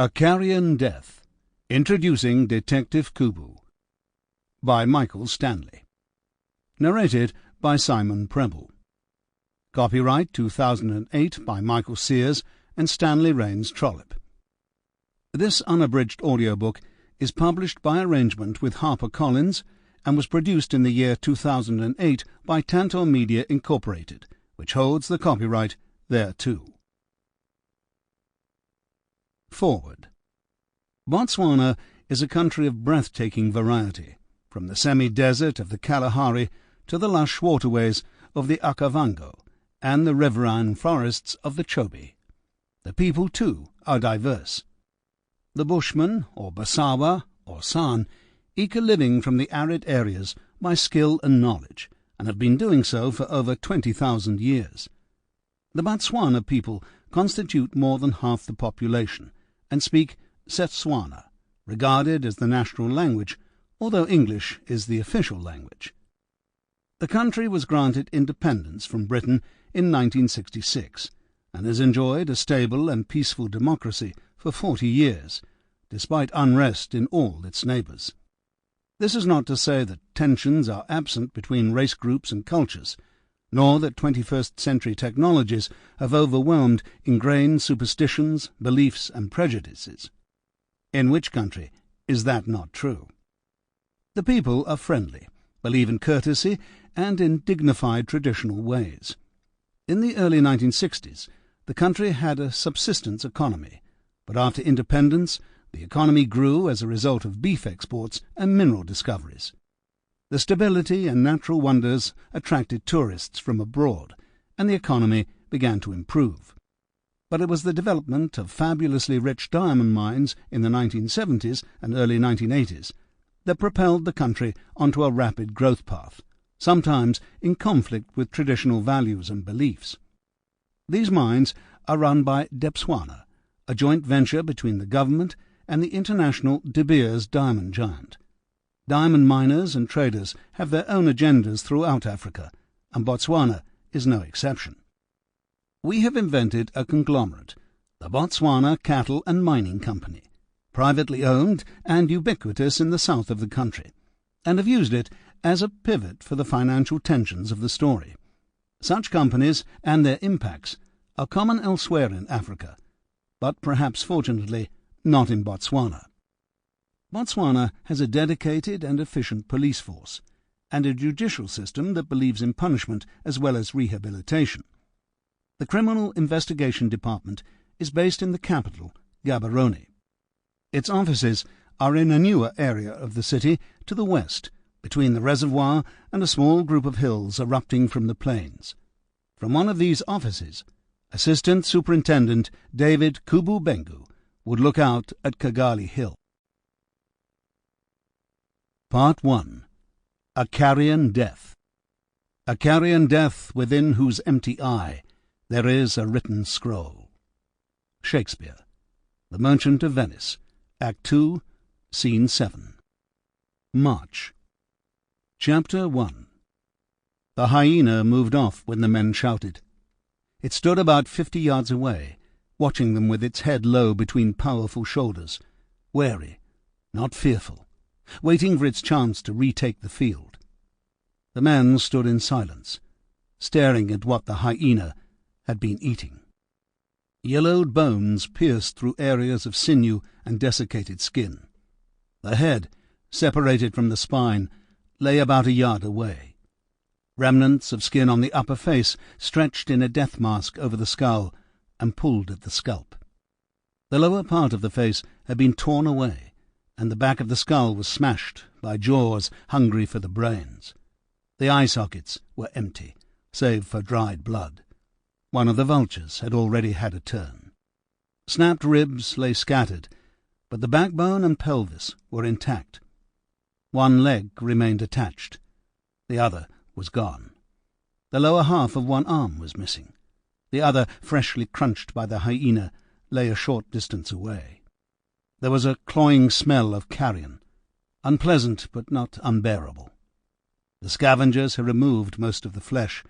A Carrion Death, Introducing Detective Kubu, by Michael Stanley. Narrated by Simon Prebble. Copyright 2008 by Michael Sears and Stanley Rains Trollope. This unabridged audiobook is published by arrangement with HarperCollins and was produced in the year 2008 by Tantor Media Incorporated, which holds the copyright thereto. Forward. Botswana is a country of breathtaking variety, from the semi-desert of the Kalahari to the lush waterways of the Okavango and the riverine forests of the Chobe. The people, too, are diverse. The Bushmen, or Basawa, or San, eke a living from the arid areas by skill and knowledge, and have been doing so for over 20,000 years. The Botswana people constitute more than half the population, and speak Setswana, regarded as the national language, although English is the official language. The country was granted independence from Britain in 1966, and has enjoyed a stable and peaceful democracy for 40 years, despite unrest in all its neighbours. This is not to say that tensions are absent between race groups and cultures, nor that 21st century technologies have overwhelmed ingrained superstitions, beliefs, and prejudices. In which country is that not true? The people are friendly, believe in courtesy, and in dignified traditional ways. In the early 1960s, the country had a subsistence economy, but after independence, the economy grew as a result of beef exports and mineral discoveries. The stability and natural wonders attracted tourists from abroad, and the economy began to improve. But it was the development of fabulously rich diamond mines in the 1970s and early 1980s that propelled the country onto a rapid growth path, sometimes in conflict with traditional values and beliefs. These mines are run by Botswana, a joint venture between the government and the international De Beers diamond giant. Diamond miners and traders have their own agendas throughout Africa, and Botswana is no exception. We have invented a conglomerate, the Botswana Cattle and Mining Company, privately owned and ubiquitous in the south of the country, and have used it as a pivot for the financial tensions of the story. Such companies and their impacts are common elsewhere in Africa, but perhaps fortunately not in Botswana. Botswana has a dedicated and efficient police force, and a judicial system that believes in punishment as well as rehabilitation. The Criminal Investigation Department is based in the capital, Gaborone. Its offices are in a newer area of the city to the west, between the reservoir and a small group of hills erupting from the plains. From one of these offices, Assistant Superintendent David Kubu Bengu would look out at Kigali Hill. Part 1. A Carrion Death. A carrion death within whose empty eye there is a written scroll. Shakespeare, The Merchant of Venice, Act 2, Scene 7. March. Chapter 1. The hyena moved off when the men shouted. It stood about 50 yards away, watching them with its head low between powerful shoulders, wary, not fearful, waiting for its chance to retake the field. The men stood in silence, staring at what the hyena had been eating. Yellowed bones pierced through areas of sinew and desiccated skin. The head, separated from the spine, lay about a yard away. Remnants of skin on the upper face stretched in a death mask over the skull and pulled at the scalp. The lower part of the face had been torn away, and the back of the skull was smashed by jaws hungry for the brains. The eye sockets were empty, save for dried blood. One of the vultures had already had a turn. Snapped ribs lay scattered, but the backbone and pelvis were intact. One leg remained attached. The other was gone. The lower half of one arm was missing. The other, freshly crunched by the hyena, lay a short distance away. There was a cloying smell of carrion, unpleasant but not unbearable. The scavengers had removed most of the flesh,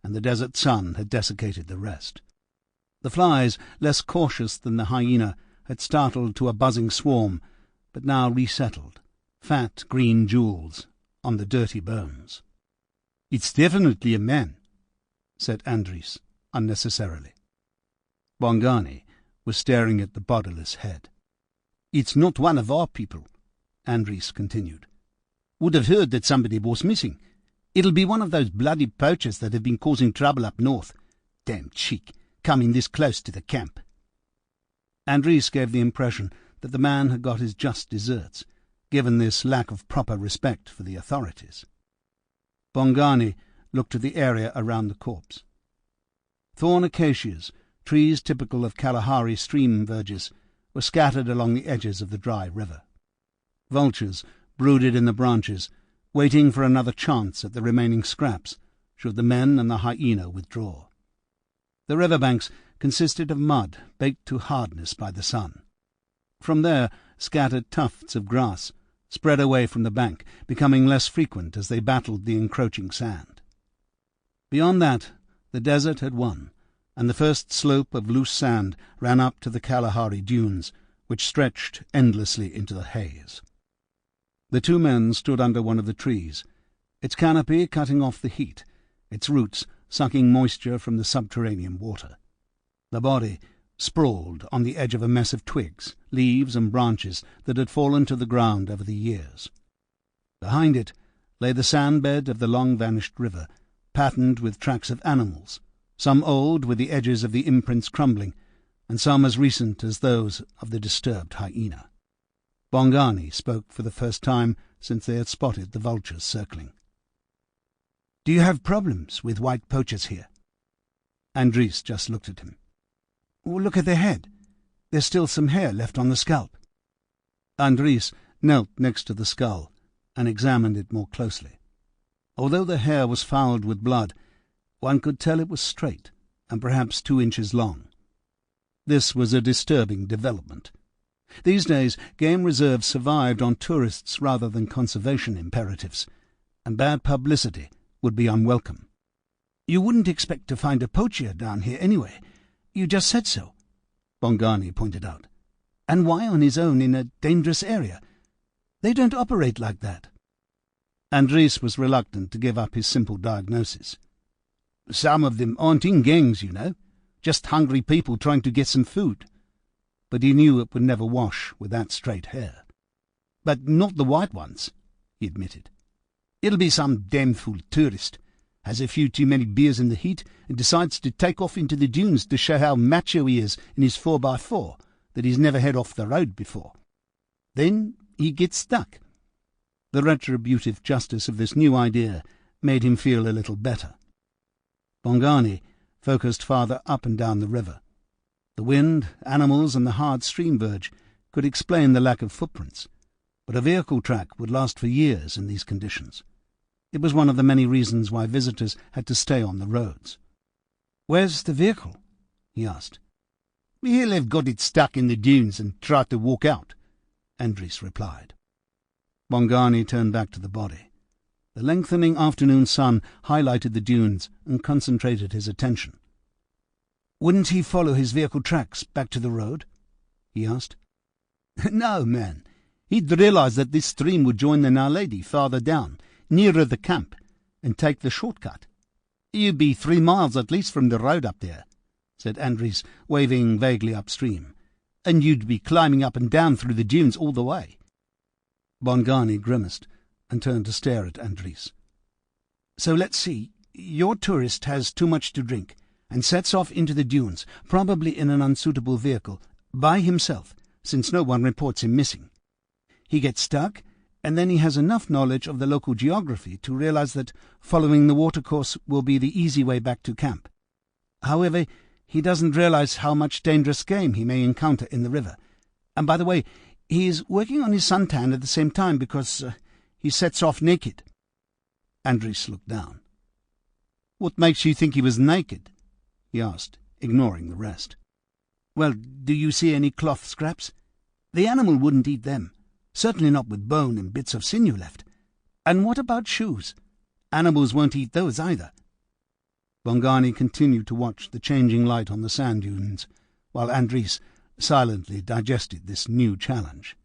and the desert sun had desiccated the rest. The flies, less cautious than the hyena, had startled to a buzzing swarm, but now resettled, fat green jewels on the dirty bones. "It's definitely a man," said Andries, unnecessarily. Bongani was staring at the bodiless head. "It's not one of our people," Andries continued. "Would have heard that somebody was missing. It'll be one of those bloody poachers that have been causing trouble up north. Damn cheek, coming this close to the camp." Andries gave the impression that the man had got his just deserts, given this lack of proper respect for the authorities. Bongani looked at the area around the corpse. Thorn acacias, trees typical of Kalahari stream verges, were scattered along the edges of the dry river. Vultures brooded in the branches, waiting for another chance at the remaining scraps, should the men and the hyena withdraw. The riverbanks consisted of mud baked to hardness by the sun. From there, scattered tufts of grass spread away from the bank, becoming less frequent as they battled the encroaching sand. Beyond that, the desert had won, and the first slope of loose sand ran up to the Kalahari dunes, which stretched endlessly into the haze. The two men stood under one of the trees, its canopy cutting off the heat, its roots sucking moisture from the subterranean water. The body sprawled on the edge of a mess of twigs, leaves and branches that had fallen to the ground over the years. Behind it lay the sandbed of the long-vanished river, patterned with tracks of animals, some old with the edges of the imprints crumbling, and some as recent as those of the disturbed hyena. Bongani spoke for the first time since they had spotted the vultures circling. "Do you have problems with white poachers here?" Andries just looked at him. "Well, look at their head. There's still some hair left on the scalp." Andries knelt next to the skull and examined it more closely. Although the hair was fouled with blood, one could tell it was straight and perhaps 2 inches long. This was a disturbing development. These days, game reserves survived on tourists rather than conservation imperatives, and bad publicity would be unwelcome. "You wouldn't expect to find a poacher down here anyway. You just said so," Bongani pointed out. "And why on his own in a dangerous area? They don't operate like that." Andries was reluctant to give up his simple diagnosis. "Some of them aren't in gangs, you know, just hungry people trying to get some food." But he knew it would never wash with that straight hair. "But not the white ones," he admitted. "It'll be some damn fool tourist, has a few too many beers in the heat, and decides to take off into the dunes to show how macho he is in his 4x4 that he's never had off the road before. Then he gets stuck." The retributive justice of this new idea made him feel a little better. Bongani focused farther up and down the river. The wind, animals, and the hard stream verge could explain the lack of footprints, but a vehicle track would last for years in these conditions. It was one of the many reasons why visitors had to stay on the roads. "Where's the vehicle?" he asked. "He'll have got it stuck in the dunes and tried to walk out," Andries replied. Bongani turned back to the body. The lengthening afternoon sun highlighted the dunes and concentrated his attention. "Wouldn't he follow his vehicle tracks back to the road?" he asked. "No, man. He'd realise that this stream would join the Naledi farther down, nearer the camp, and take the shortcut. You'd be 3 miles at least from the road up there," said Andries, waving vaguely upstream, "and you'd be climbing up and down through the dunes all the way." Bongani grimaced and turned to stare at Andries. "So let's see. Your tourist has too much to drink and sets off into the dunes, probably in an unsuitable vehicle, by himself, since no one reports him missing. He gets stuck, and then he has enough knowledge of the local geography to realize that following the watercourse will be the easy way back to camp. However, he doesn't realize how much dangerous game he may encounter in the river. And by the way, he is working on his suntan at the same time because he sets off naked." Andries looked down. "What makes you think he was naked?" he asked, ignoring the rest. "Well, do you see any cloth scraps? The animal wouldn't eat them, certainly not with bone and bits of sinew left. And what about shoes? Animals won't eat those either." Bongani continued to watch the changing light on the sand dunes, while Andries silently digested this new challenge.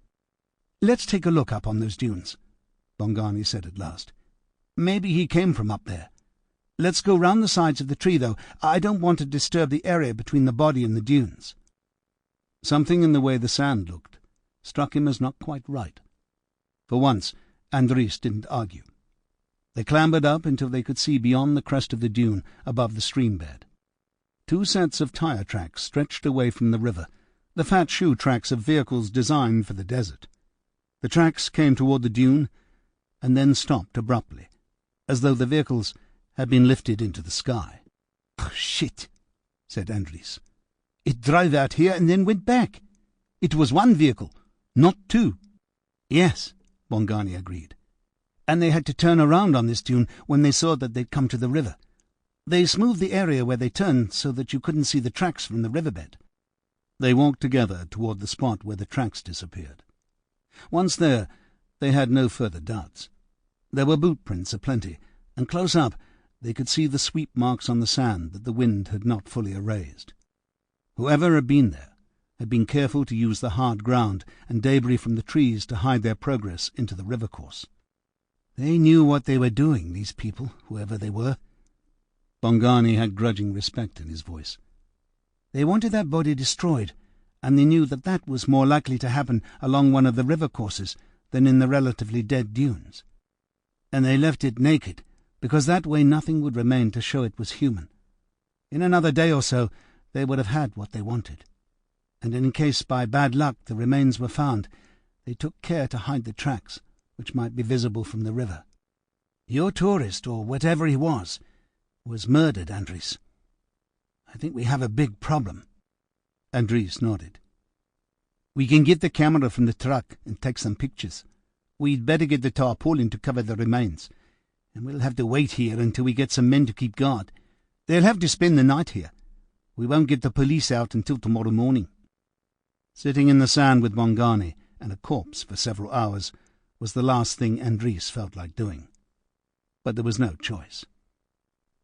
"Let's take a look up on those dunes," Bongani said at last. "Maybe he came from up there. Let's go round the sides of the tree, though. I don't want to disturb the area between the body and the dunes." Something in the way the sand looked struck him as not quite right. For once, Andries didn't argue. They clambered up until they could see beyond the crest of the dune above the stream bed. 2 sets of tyre tracks stretched away from the river, the fat shoe tracks of vehicles designed for the desert. The tracks came toward the dune and then stopped abruptly, as though the vehicles had been lifted into the sky. "Oh, shit," said Andries. "It drove out here and then went back. It was 1 vehicle, not 2. "Yes," Bongani agreed. "And they had to turn around on this dune when they saw that they'd come to the river. They smoothed the area where they turned so that you couldn't see the tracks from the riverbed." They walked together toward the spot where the tracks disappeared. Once there, they had no further doubts. There were boot prints aplenty, and close up they could see the sweep marks on the sand that the wind had not fully erased. Whoever had been there had been careful to use the hard ground and debris from the trees to hide their progress into the river course. They knew what they were doing, these people, whoever they were. Bongani had grudging respect in his voice. They wanted that body destroyed, and they knew that that was more likely to happen along one of the river courses than in the relatively dead dunes. And they left it naked, because that way nothing would remain to show it was human. In another day or so they would have had what they wanted. And in case by bad luck the remains were found, they took care to hide the tracks, which might be visible from the river. Your tourist, or whatever he was murdered, Andries. I think we have a big problem." Andries nodded. "We can get the camera from the truck and take some pictures. We'd better get the tarpaulin to cover the remains, and we'll have to wait here until we get some men to keep guard. They'll have to spend the night here. We won't get the police out until tomorrow morning." Sitting in the sand with Bongani and a corpse for several hours was the last thing Andries felt like doing. But there was no choice.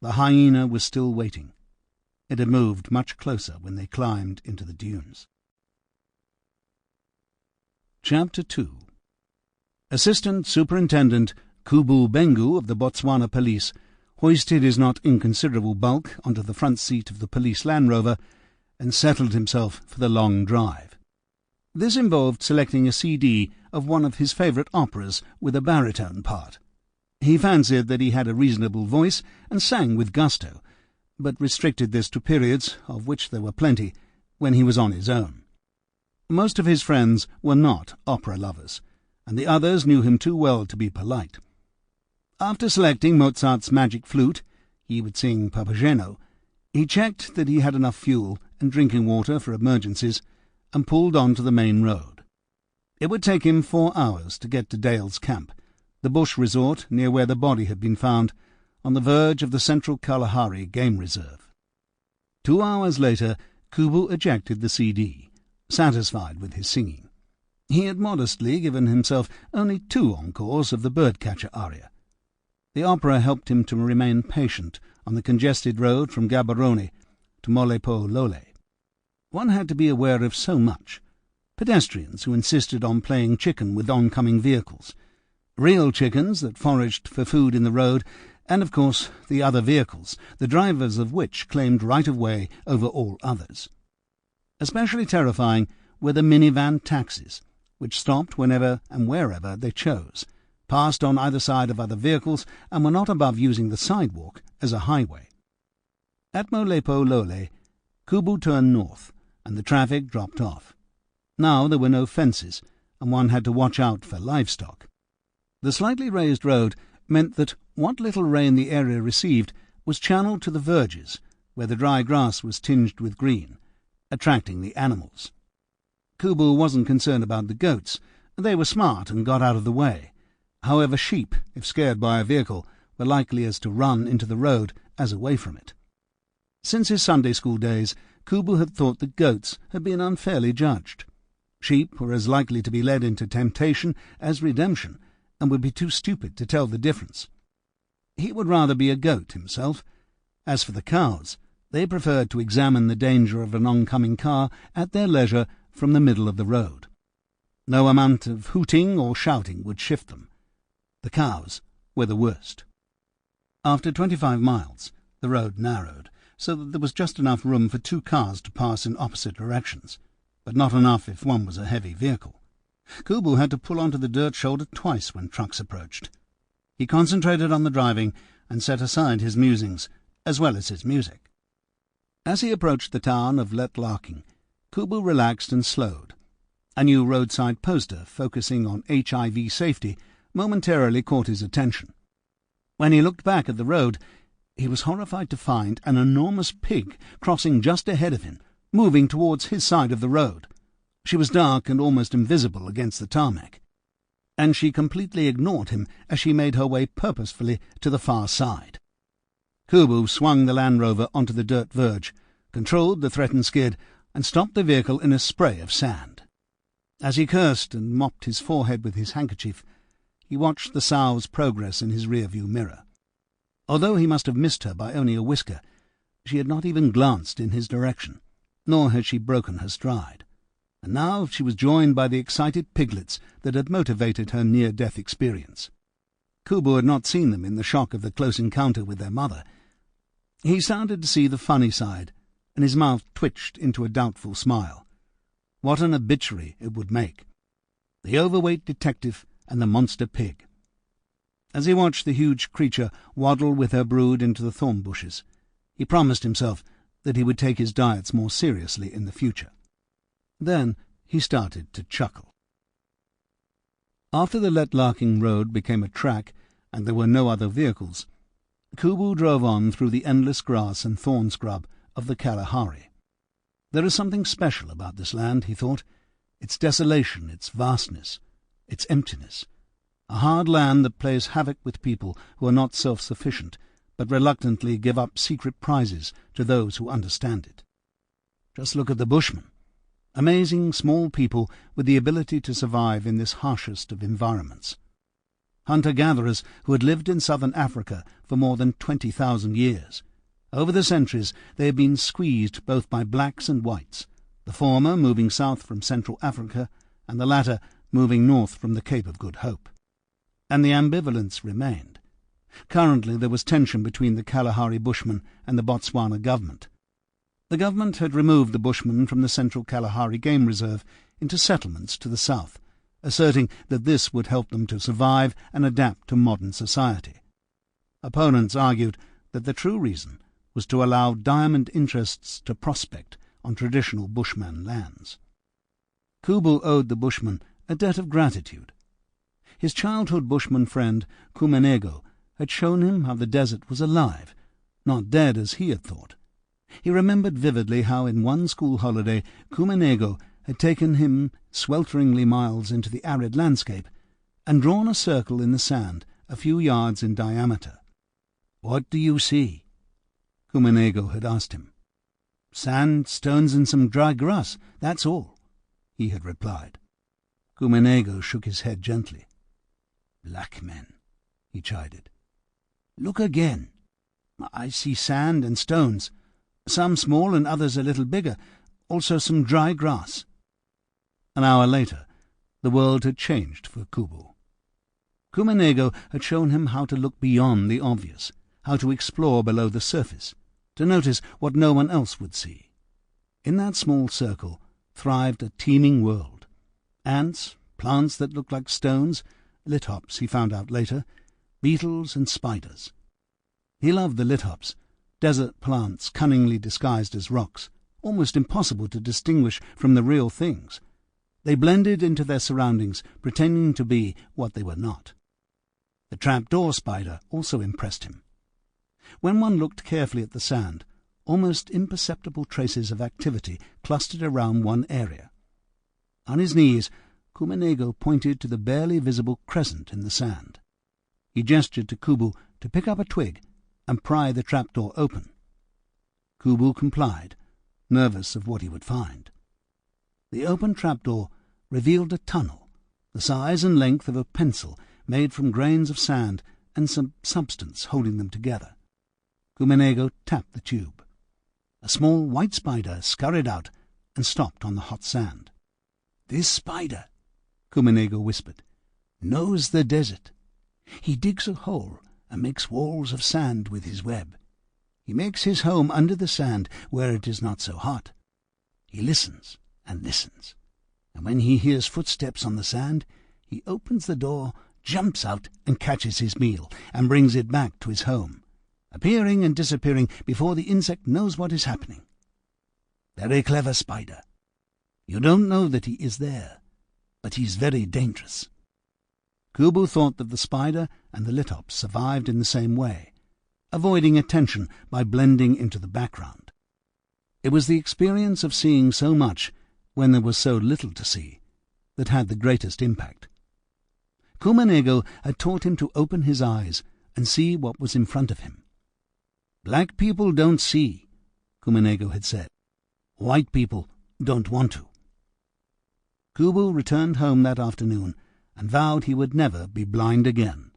The hyena was still waiting. It had moved much closer when they climbed into the dunes. Chapter 2. Assistant Superintendent Kubu Bengu of the Botswana Police hoisted his not inconsiderable bulk onto the front seat of the police Land Rover and settled himself for the long drive. This involved selecting a CD of one of his favourite operas with a baritone part. He fancied that he had a reasonable voice and sang with gusto, but restricted this to periods, of which there were plenty, when he was on his own. Most of his friends were not opera lovers, and the others knew him too well to be polite. After selecting Mozart's Magic Flute, he would sing Papageno. He checked that he had enough fuel and drinking water for emergencies, and pulled on to the main road. It would take him 4 hours to get to Dale's camp, the bush resort near where the body had been found, on the verge of the central Kalahari game reserve. 2 hours later, Kubu ejected the CD, satisfied with his singing. He had modestly given himself only 2 encores of the birdcatcher aria. The opera helped him to remain patient on the congested road from Gaborone to Molepo-Lole. One had to be aware of so much. Pedestrians who insisted on playing chicken with oncoming vehicles, real chickens that foraged for food in the road, and, of course, the other vehicles, the drivers of which claimed right-of-way over all others. Especially terrifying were the minivan taxis, which stopped whenever and wherever they chose, passed on either side of other vehicles, and were not above using the sidewalk as a highway. At Molepo-Lole, Kubu turned north, and the traffic dropped off. Now there were no fences, and one had to watch out for livestock. The slightly raised road meant that what little rain the area received was channeled to the verges, where the dry grass was tinged with green, attracting the animals. Kubu wasn't concerned about the goats. They were smart and got out of the way. However, sheep, if scared by a vehicle, were likely as to run into the road as away from it. Since his Sunday school days, Kubu had thought that goats had been unfairly judged. Sheep were as likely to be led into temptation as redemption, and would be too stupid to tell the difference. He would rather be a goat himself. As for the cows, They preferred to examine the danger of an oncoming car at their leisure from the middle of the road. No amount of hooting or shouting would shift them. The cows were the worst. After 25 miles, the road narrowed, so that there was just enough room for 2 cars to pass in opposite directions, but not enough if one was a heavy vehicle. Kubu had to pull onto the dirt shoulder twice when trucks approached. He concentrated on the driving and set aside his musings, as well as his music. As he approached the town of Letlarking, Kubu relaxed and slowed. A new roadside poster focusing on HIV safety momentarily caught his attention. When he looked back at the road, he was horrified to find an enormous pig crossing just ahead of him, moving towards his side of the road. She was dark and almost invisible against the tarmac, and she completely ignored him as she made her way purposefully to the far side. Kubu swung the Land Rover onto the dirt verge, controlled the threatened skid, and stopped the vehicle in a spray of sand. As he cursed and mopped his forehead with his handkerchief, he watched the sow's progress in his rear-view mirror. Although he must have missed her by only a whisker, she had not even glanced in his direction, nor had she broken her stride. And now she was joined by the excited piglets that had motivated her near-death experience. Kubu had not seen them in the shock of the close encounter with their mother. He started to see the funny side, and his mouth twitched into a doubtful smile. What an obituary it would make! The overweight detective and the monster pig. As he watched the huge creature waddle with her brood into the thorn bushes, he promised himself that he would take his diets more seriously in the future. Then he started to chuckle. After the Letlarking road became a track and there were no other vehicles, Kubu drove on through the endless grass and thorn scrub of the Kalahari. There is something special about this land, he thought, its desolation, its vastness, its emptiness, a hard land that plays havoc with people who are not self-sufficient, but reluctantly give up secret prizes to those who understand it. Just look at the Bushmen, amazing small people with the ability to survive in this harshest of environments. Hunter-gatherers who had lived in southern Africa for more than 20,000 years. Over the centuries they had been squeezed both by blacks and whites, the former moving south from Central Africa and the latter moving north from the Cape of Good Hope. And the ambivalence remained. Currently there was tension between the Kalahari Bushmen and the Botswana government. The government had removed the Bushmen from the Central Kalahari Game Reserve into settlements to the south, asserting that this would help them to survive and adapt to modern society. Opponents argued that the true reason was to allow diamond interests to prospect on traditional Bushman lands. Kubu owed the Bushmen a debt of gratitude. His childhood Bushman friend, Kumenego, had shown him how the desert was alive, not dead as he had thought. He remembered vividly how in one school holiday Kumenego had taken him swelteringly miles into the arid landscape and drawn a circle in the sand a few yards in diameter. "What do you see?" Kumenego had asked him. "Sand, stones, and some dry grass, that's all," he had replied. Kumenego shook his head gently. "Black men," he chided. "Look again. I see sand and stones, some small and others a little bigger, also some dry grass." An hour later, the world had changed for Kubu. Kumenego had shown him how to look beyond the obvious, how to explore below the surface, to notice what no one else would see. In that small circle thrived a teeming world. Ants, plants that looked like stones, lithops, he found out later, beetles and spiders. He loved the lithops, desert plants cunningly disguised as rocks, almost impossible to distinguish from the real things. They blended into their surroundings, pretending to be what they were not. The trapdoor spider also impressed him. When one looked carefully at the sand, almost imperceptible traces of activity clustered around one area. On his knees, Kumenego pointed to the barely visible crescent in the sand. He gestured to Kubu to pick up a twig and pry the trapdoor open. Kubu complied, nervous of what he would find. The open trapdoor revealed a tunnel, the size and length of a pencil, made from grains of sand and some substance holding them together. Kumenego tapped the tube. a small white spider scurried out and stopped on the hot sand. "This spider," Kumanego whispered, "knows the desert. He digs a hole and makes walls of sand with his web. He makes his home under the sand where it is not so hot. He listens and listens, and when he hears footsteps on the sand, he opens the door, jumps out and catches his meal, and brings it back to his home, appearing and disappearing before the insect knows what is happening. Very clever spider. You don't know that he is there, but he's very dangerous." Kubu thought that the spider and the lithops survived in the same way, avoiding attention by blending into the background. It was the experience of seeing so much when there was so little to see that had the greatest impact. Kumanego had taught him to open his eyes and see what was in front of him. "Black people don't see," Kumanego had said. "White people don't want to." Kubu returned home that afternoon and vowed he would never be blind again.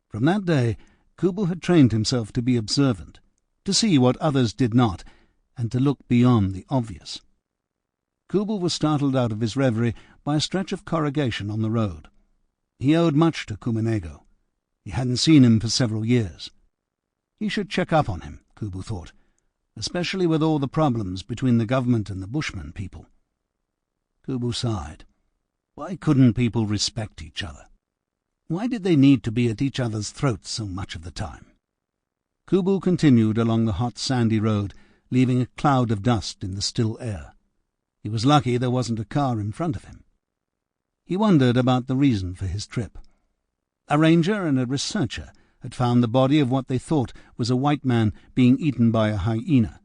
From that day, Kubu had trained himself to be observant, to see what others did not, and to look beyond the obvious. Kubu was startled out of his reverie by a stretch of corrugation on the road. He owed much to Kumanego. He hadn't seen him for several years. He should check up on him, Kubu thought, especially with all the problems between the government and the Bushman people. Kubu sighed. Why couldn't people respect each other? Why did they need to be at each other's throats so much of the time? Kubu continued along the hot sandy road, leaving a cloud of dust in the still air. He was lucky there wasn't a car in front of him. He wondered about the reason for his trip. A ranger and a researcher had found the body of what they thought was a white man being eaten by a hyena.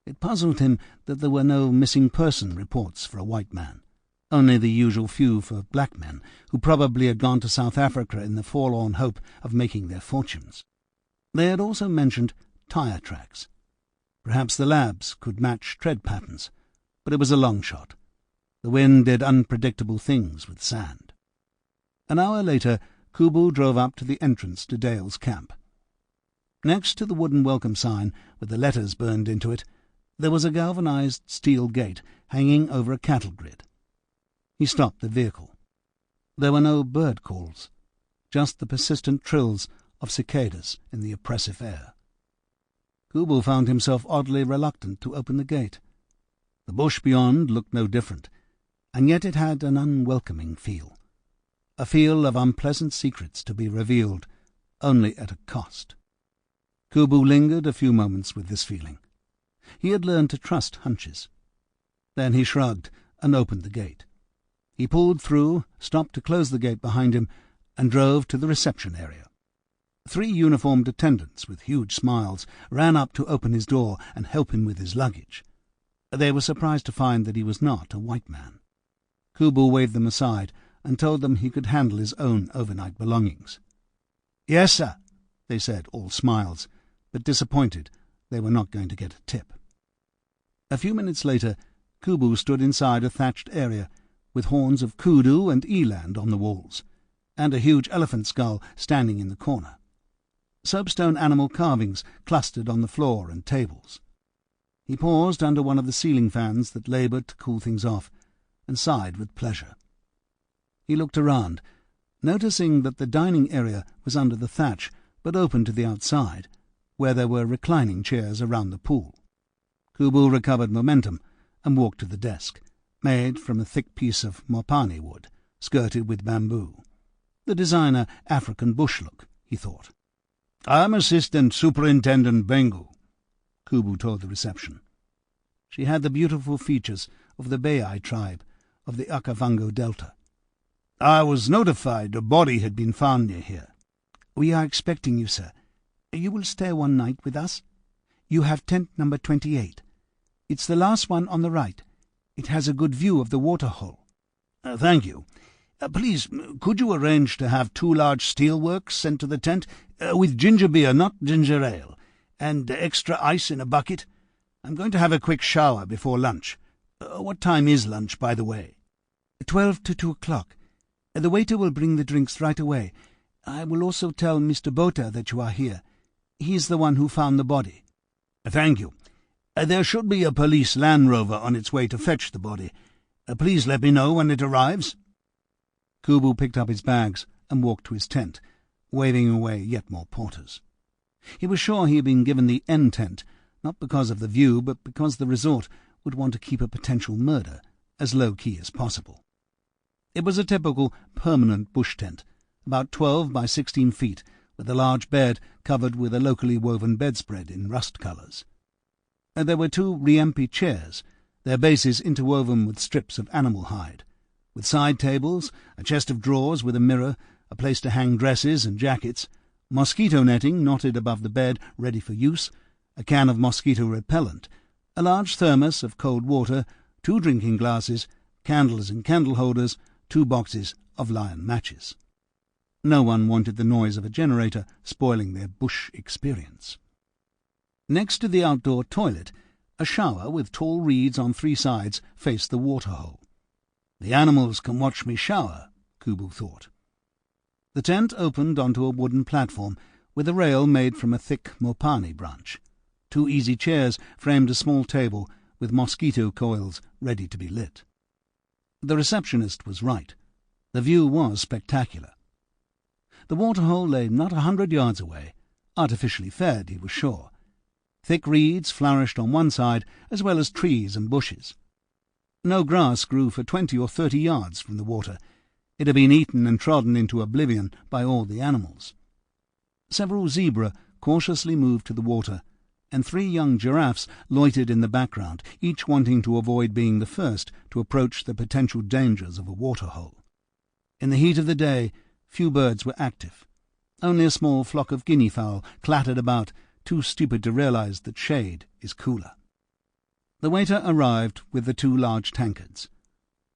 It puzzled him that there were no missing person reports for a white man, only the usual few for black men who probably had gone to South Africa in the forlorn hope of making their fortunes. They had also mentioned tire tracks. Perhaps the labs could match tread patterns, but it was a long shot. The wind did unpredictable things with sand. An hour later, Kubu drove up to the entrance to Dale's camp. Next to the wooden welcome sign, with the letters burned into it, there was a galvanized steel gate hanging over a cattle grid. He stopped the vehicle. There were no bird calls, just the persistent trills of cicadas in the oppressive air. Kubu found himself oddly reluctant to open the gate. The bush beyond looked no different, and yet it had an unwelcoming feel, a feel of unpleasant secrets to be revealed, only at a cost. Kubu lingered a few moments with this feeling. He had learned to trust hunches. Then he shrugged and opened the gate. He pulled through, stopped to close the gate behind him, and drove to the reception area. 3 uniformed attendants with huge smiles ran up to open his door and help him with his luggage. They were surprised to find that he was not a white man. Kubu waved them aside and told them he could handle his own overnight belongings. "Yes, sir," they said, all smiles, but disappointed they were not going to get a tip. A few minutes later, Kubu stood inside a thatched area with horns of kudu and eland on the walls, and a huge elephant skull standing in the corner. Soapstone animal carvings clustered on the floor and tables. He paused under one of the ceiling fans that laboured to cool things off, and sighed with pleasure. He looked around, noticing that the dining area was under the thatch, but open to the outside, where there were reclining chairs around the pool. Kubu recovered momentum and walked to the desk, made from a thick piece of mopane wood, skirted with bamboo. The designer African bush look, he thought. "I'm Assistant Superintendent Bengu," Kubu told the reception. She had the beautiful features of the Bayai tribe of the Okavango Delta. "I was notified a body had been found near here." "We are expecting you, sir. You will stay one night with us. You have tent number 28. It's the last one on the right. It has a good view of the water hole." Thank you. Please, could you arrange to have 2 large steelworks sent to the tent, with ginger beer, not ginger ale, and extra ice in a bucket? I'm going to have a quick shower before lunch. What time is lunch, by the way? 12 to 2 o'clock. The waiter will bring the drinks right away. I will also tell Mr. Botha that you are here. He's the one who found the body." Thank you. There should be a police Land Rover on its way to fetch the body. Please let me know when it arrives." Kubu picked up his bags and walked to his tent, waving away yet more porters. He was sure he had been given the end tent, not because of the view, but because the resort would want to keep a potential murder as low-key as possible. It was a typical permanent bush tent, about 12 by 16 feet, with a large bed covered with a locally woven bedspread in rust colours. There were 2 riempe chairs, their bases interwoven with strips of animal hide, with side tables, a chest of drawers with a mirror, a place to hang dresses and jackets, mosquito netting knotted above the bed ready for use, a can of mosquito repellent, a large thermos of cold water, 2 drinking glasses, candles and candle holders, 2 boxes of lion matches. No one wanted the noise of a generator spoiling their bush experience. Next to the outdoor toilet, a shower with tall reeds on 3 sides faced the waterhole. "The animals can watch me shower," Kubu thought. The tent opened onto a wooden platform with a rail made from a thick mopani branch. 2 easy chairs framed a small table with mosquito coils ready to be lit. The receptionist was right. The view was spectacular. The waterhole lay not 100 yards away, artificially fed, he was sure. Thick reeds flourished on one side, as well as trees and bushes. No grass grew for 20 or 30 yards from the water. It had been eaten and trodden into oblivion by all the animals. Several zebra cautiously moved to the water, and 3 young giraffes loitered in the background, each wanting to avoid being the first to approach the potential dangers of a waterhole. In the heat of the day, few birds were active. Only a small flock of guinea fowl clattered about, too stupid to realize that shade is cooler. The waiter arrived with the 2 large tankards.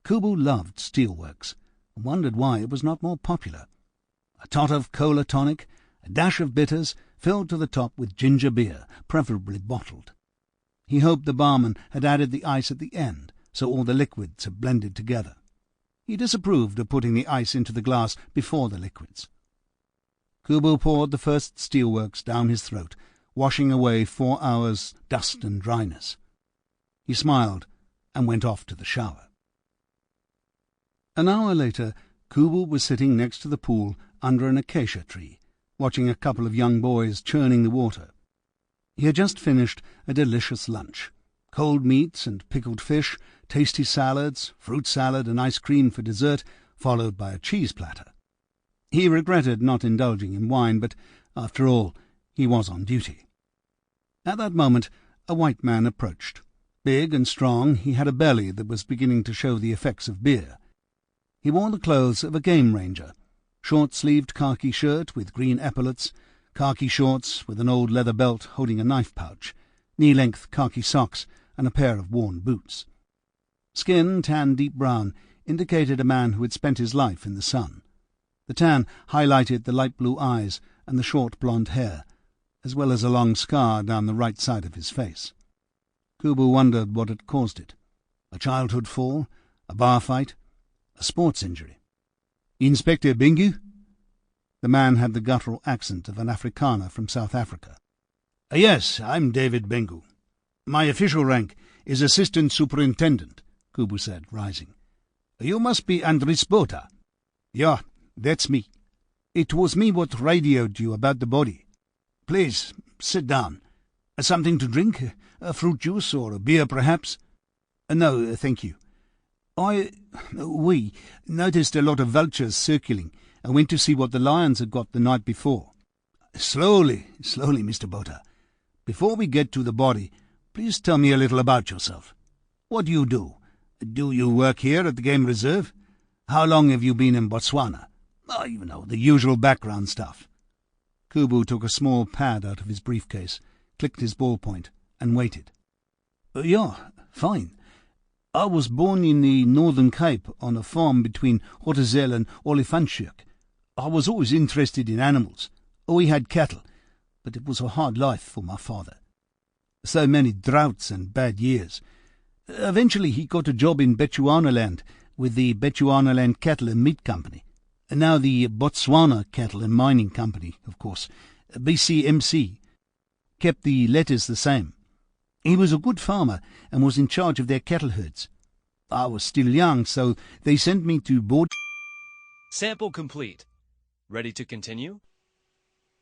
Kubu loved steelworks, and wondered why it was not more popular. A tot of cola tonic, a dash of bitters, filled to the top with ginger beer, preferably bottled. He hoped the barman had added the ice at the end, so all the liquids had blended together. He disapproved of putting the ice into the glass before the liquids. Kubu poured the first steelworks down his throat, washing away 4 hours' dust and dryness. He smiled and went off to the shower. An hour later, Kubu was sitting next to the pool under an acacia tree, watching a couple of young boys churning the water. He had just finished a delicious lunch. Cold meats and pickled fish, tasty salads, fruit salad and ice cream for dessert, followed by a cheese platter. He regretted not indulging in wine, but, after all, he was on duty. At that moment, a white man approached. Big and strong, he had a belly that was beginning to show the effects of beer. He wore the clothes of a game ranger, short-sleeved khaki shirt with green epaulets, khaki shorts with an old leather belt holding a knife pouch, knee-length khaki socks, and a pair of worn boots. Skin, tan deep brown, indicated a man who had spent his life in the sun. The tan highlighted the light blue eyes and the short blonde hair, as well as a long scar down the right side of his face. Kubu wondered what had caused it. A childhood fall, a bar fight, a sports injury. "Inspector Bengu?" The man had the guttural accent of an Afrikaner from South Africa. "Yes, I'm David Bengu. My official rank is Assistant Superintendent," Kubu said, rising. "You must be Andries Botha." "Yeah, that's me. It was me what radioed you about the body. Please, sit down. Something to drink? A fruit juice or a beer, perhaps?" "No, thank you. We noticed a lot of vultures circling and went to see what the lions had got the night before." Slowly, Mr. Botha. Before we get to the body, please tell me a little about yourself. What do you do? Do you work here at the Game Reserve? How long have you been in Botswana? The usual background stuff." Kubu took a small pad out of his briefcase, clicked his ballpoint, and waited. "Yeah, fine. I was born in the Northern Cape on a farm between Hotazel and Olifantshoek. I was always interested in animals. We had cattle, but it was a hard life for my father. So many droughts and bad years. Eventually he got a job in Bechuanaland with the Bechuanaland Cattle and Meat Company, and now the Botswana Cattle and Mining Company, of course, BCMC. Kept the letters the same. He was a good farmer and was in charge of their cattle herds. I was still young, so they sent me to board. Sample complete. Ready to continue?